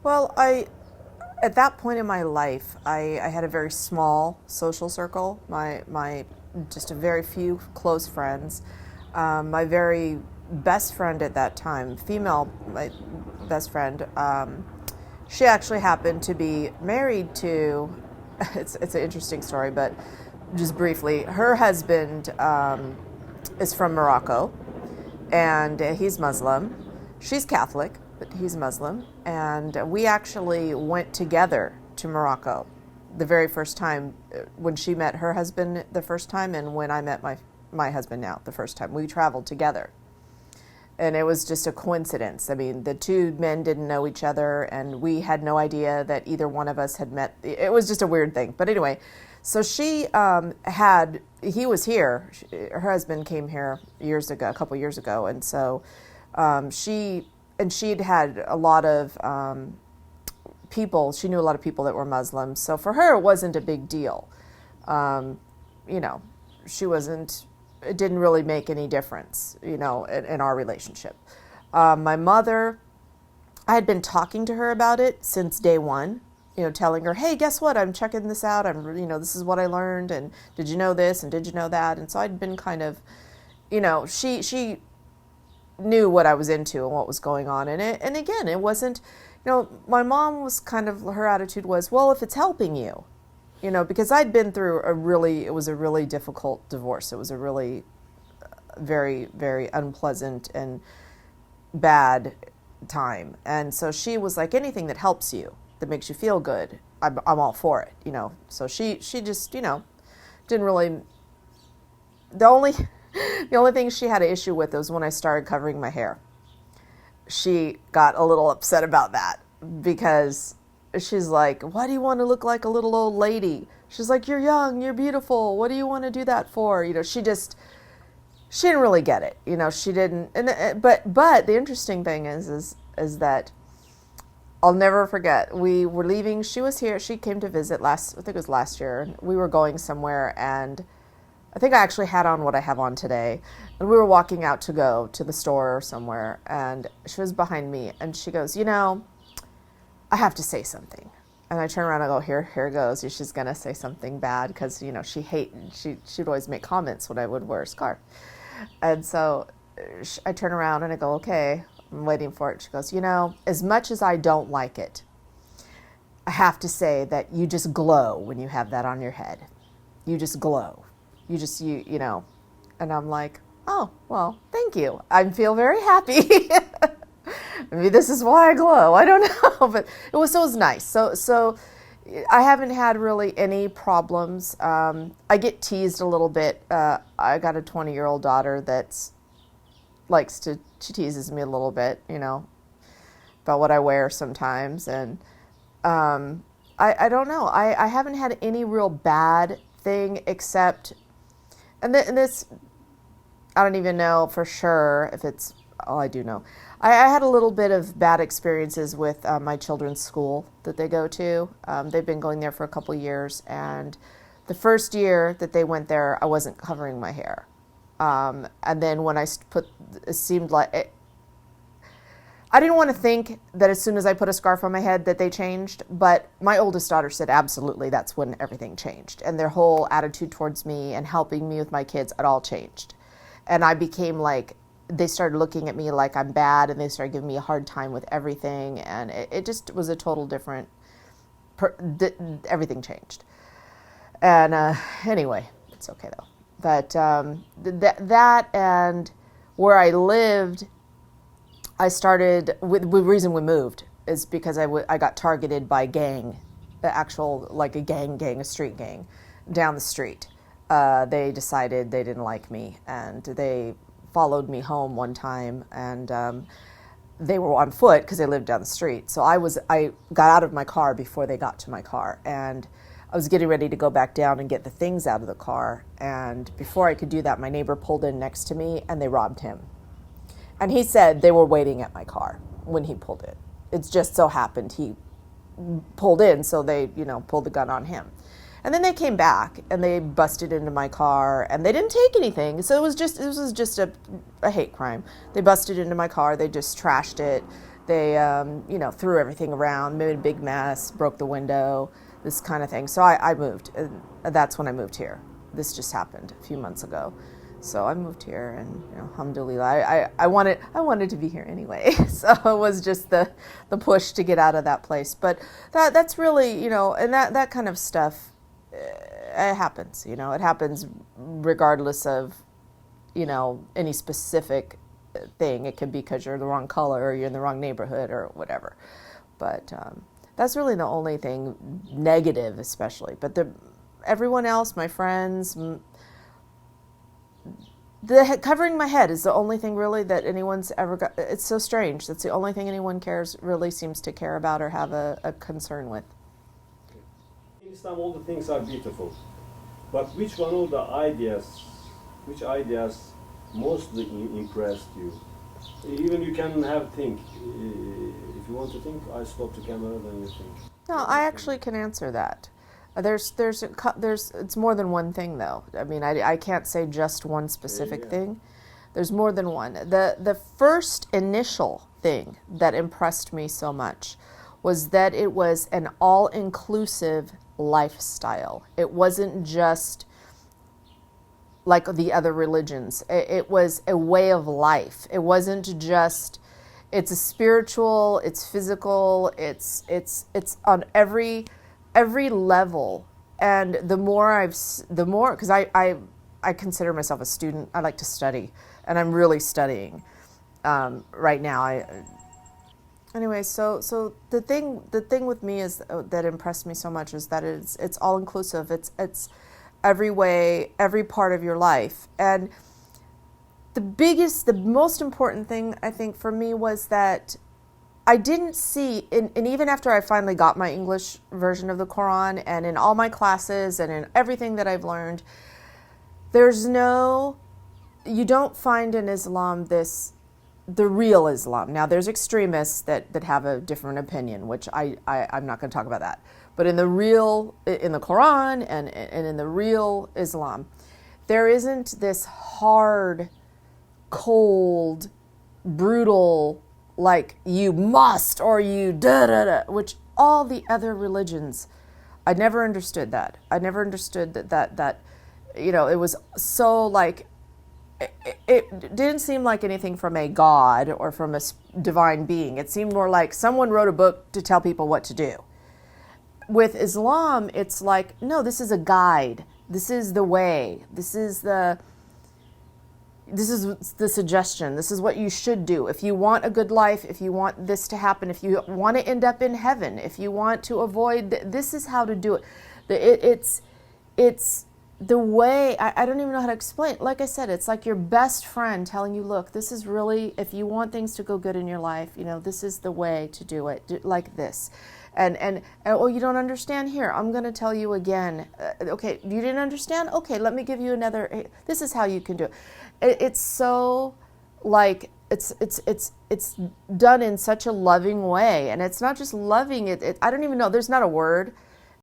Well, at that point in my life, I had a very small social circle. My just a very few close friends. My very best friend at that time, female, my best friend, she actually happened to be married to. It's an interesting story, but just briefly, her husband is from Morocco, and he's Muslim. She's Catholic, but he's Muslim. And we actually went together to Morocco the very first time, when she met her husband the first time, and when I met my husband now the first time. We traveled together. And it was just a coincidence. I mean, the two men didn't know each other, and we had no idea that either one of us had met. It was just a weird thing. But anyway, so he was here. Her husband came here a couple years ago. And so she'd had a lot of people, she knew a lot of people that were Muslims. So for her, it wasn't a big deal. It didn't really make any difference, in our relationship. My mother, I had been talking to her about it since day one, telling her, hey, guess what? I'm checking this out. This is what I learned. And did you know this? And did you know that? And so I'd been kind of, she knew what I was into and what was going on in it. And again, it wasn't, my mom was her attitude was, well, if it's helping you, because I'd been through it was a really difficult divorce. It was a really very, very unpleasant and bad time. And so she was like, anything that helps you, that makes you feel good, I'm all for it, So she just, didn't really, the only thing she had an issue with was when I started covering my hair. She got a little upset about that because she's like, why do you want to look like a little old lady? She's like, you're young, you're beautiful. What do you want to do that for? She didn't really get it. She didn't. But the interesting thing is that I'll never forget. We were leaving. She was here. She came to visit I think it was last year. We were going somewhere, and I think I actually had on what I have on today. And we were walking out to go to the store or somewhere, and she was behind me, and she goes, I have to say something. And I turn around and go, here it goes. She's going to say something bad because, she'd always make comments when I would wear a scarf. And so I turn around and I go, okay, I'm waiting for it. She goes, as much as I don't like it, I have to say that you just glow when you have that on your head. You just glow. And I'm like, oh, well, thank you. I feel very happy. Maybe this is why I glow. I don't know, but it was nice. So I haven't had really any problems. I get teased a little bit. I got a 20-year-old daughter she teases me a little bit, about what I wear sometimes. And I don't know. I haven't had any real bad thing except, and this, I don't even know for sure if it's, I do know. I had a little bit of bad experiences with my children's school that they go to. They've been going there for a couple years, and the first year that they went there, I wasn't covering my hair. And then when it seemed like I didn't want to think that as soon as I put a scarf on my head that they changed, but my oldest daughter said absolutely that's when everything changed. And their whole attitude towards me and helping me with my kids, it all changed. And I became like, they started looking at me like I'm bad, and they started giving me a hard time with everything. And it just was a total different, everything changed. And anyway, it's okay though. But that and where I lived, I started, the reason we moved is because I got targeted by gang, a street gang down the street. They decided they didn't like me, and they followed me home one time, and they were on foot because they lived down the street. So I got out of my car before they got to my car, and I was getting ready to go back down and get the things out of the car. And before I could do that, my neighbor pulled in next to me, and they robbed him. And he said they were waiting at my car when he pulled in. It just so happened he pulled in, so they, pulled the gun on him. And then they came back and they busted into my car, and they didn't take anything. So it was just a hate crime. They busted into my car. They just trashed it. They, you know, threw everything around, made a big mess, broke the window, this kind of thing. So I moved. And that's when I moved here. This just happened a few months ago. So I moved here, and you know, alhamdulillah, I wanted to be here anyway. So it was just the push to get out of that place. But that's really, you know, and that kind of stuff, it happens. You know, it happens regardless of, you know, any specific thing. It could be because you're the wrong color, or you're in the wrong neighborhood, or whatever. But that's really the only thing negative, especially. But everyone else, my friends, covering my head is the only thing really that anyone's ever got. It's so strange. That's the only thing anyone really seems to care about or have a concern with. In Islam, all the things are beautiful. But which ideas mostly impressed you? Even you can think. If you want to think, I stop the camera, then you think. No, I actually can answer that. It's more than one thing, though. I mean, I can't say just one specific thing. There's more than one. The first initial thing that impressed me so much was that it was an all-inclusive lifestyle. It wasn't just like the other religions. It was a way of life. It wasn't just, it's a spiritual, it's physical, it's on every level. And the more, because I consider myself a student, I like to study, and I'm really studying right now. Anyway, so the thing with me is that impressed me so much is that it's all inclusive. It's every way, every part of your life. And the most important thing, I think, for me was that I didn't see, and even after I finally got my English version of the Quran, and in all my classes and in everything that I've learned, you don't find in Islam the real Islam. Now, there's extremists that have a different opinion, which I'm not going to talk about that. But in the Quran and in the real Islam, there isn't this hard, cold, brutal, like you must or you da-da-da, which all the other religions, I never understood that. I never understood that you know, it was so like, it didn't seem like anything from a God or from a divine being. It seemed more like someone wrote a book to tell people what to do. With Islam, it's like, no, this is a guide. This is the way. This is the suggestion. This is what you should do. If you want a good life, if you want this to happen, if you want to end up in heaven, if you want to avoid, this is how to do it. It's the way, I don't even know how to explain. Like I said, it's like your best friend telling you, look, this is really, if you want things to go good in your life, you know, this is the way to do it, like this. And oh, you don't understand? Here, I'm going to tell you again. Okay, you didn't understand? Okay, let me give you another. This is how you can do it. It's so like it's done in such a loving way, and it's not just loving. I don't even know. There's not a word.